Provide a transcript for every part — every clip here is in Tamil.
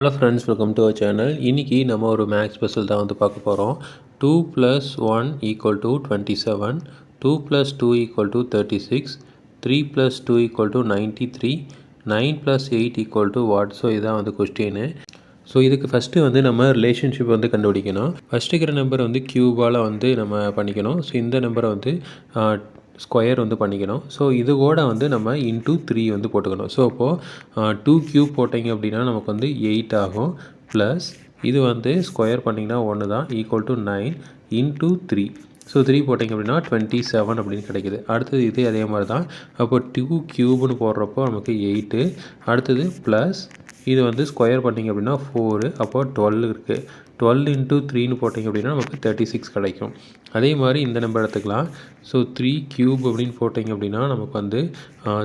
Hello friends, welcome to our channel. இன்றைக்கி நம்ம ஒரு மேக்ஸ் பசில் தான் வந்து பார்க்க போகிறோம். 2 + 1 = 27, 2 + 2 = 36, 3 + 2 = 93, 9 + 8 = what? ஸோ இதுதான் வந்து கொஸ்டின். ஸோ இதுக்கு ஃபஸ்ட்டு வந்து நம்ம ரிலேஷன்ஷிப் வந்து கண்டுபிடிக்கணும். ஃபஸ்ட்டு இருக்கிற நம்பர் வந்து க்யூபால் வந்து நம்ம பண்ணிக்கணும். ஸோ இந்த நம்பரை வந்து ஸ்கொயர் வந்து பண்ணிக்கணும். ஸோ இது கூட வந்து நம்ம இன்ட்டு 3 வந்து போட்டுக்கணும். ஸோ அப்போது 2 க்யூப் போட்டிங்க அப்படின்னா நமக்கு வந்து 8 ஆகும். ப்ளஸ் இது வந்து ஸ்கொயர் பண்ணிங்கன்னா 1 தான், ஈக்குவல் டு 9 இன்ட்டு 3. ஸோ 3 போட்டிங்க அப்படின்னா 27 அப்படின்னு கிடைக்கிது. அடுத்தது இதே அதே மாதிரி தான். அப்போ 2 க்யூப்னு போடுறப்போ நமக்கு 8. அடுத்தது ப்ளஸ் இது வந்து ஸ்கொயர் பண்ணிங்க அப்படின்னா 4, அப்போ 12 இருக்குது. 12 இன்ட்டு 3ன்னு போட்டிங்க அப்படின்னா நமக்கு 36 கிடைக்கும். அதே மாதிரி இந்த நம்பர் எடுத்துக்கலாம். ஸோ 3 க்யூப் அப்படின்னு போட்டிங்க அப்படின்னா நமக்கு வந்து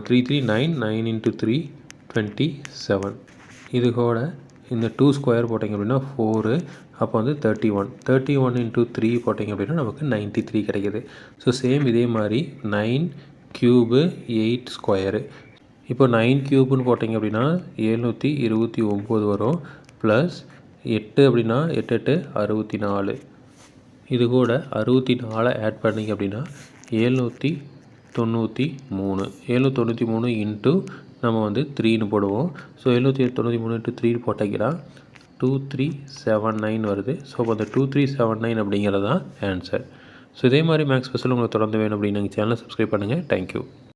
3 3 9, 9 இன்ட்டு 3 27. இது கூட இந்த 2 ஸ்கொயர் போட்டிங்க அப்படின்னா 4, அப்போ வந்து 31. 31 இன்ட்டு 3 போட்டிங்க அப்படின்னா நமக்கு 93 கிடைக்கிது. ஸோ சேம் இதே மாதிரி 9 க்யூபு 8 ஸ்கொயரு. இப்போ 9 க்யூப்னு போட்டிங்க அப்படின்னா 729 வரும். ப்ளஸ் 8 அப்படின்னா 8 8 64. இது கூட 64 ஆட் பண்ணிங்க அப்படின்னா 793. 793 இன்ட்டு நம்ம வந்து 3ன்னு போடுவோம். ஸோ 793 இன்ட்டு 3 போட்டிங்கன்னா 2379 வருது. ஸோ அப்போ அந்த 2379 அப்படிங்கிறது தான் ஆன்சர். ஸோ இதே மாதிரி மேக்ஸ் பசில் உங்களுக்கு தொடர்ந்து வேணும் அப்படின்னு எங்கள் சேனலை சப்ஸ்கிரைப் பண்ணுங்கள். தேங்க்யூ.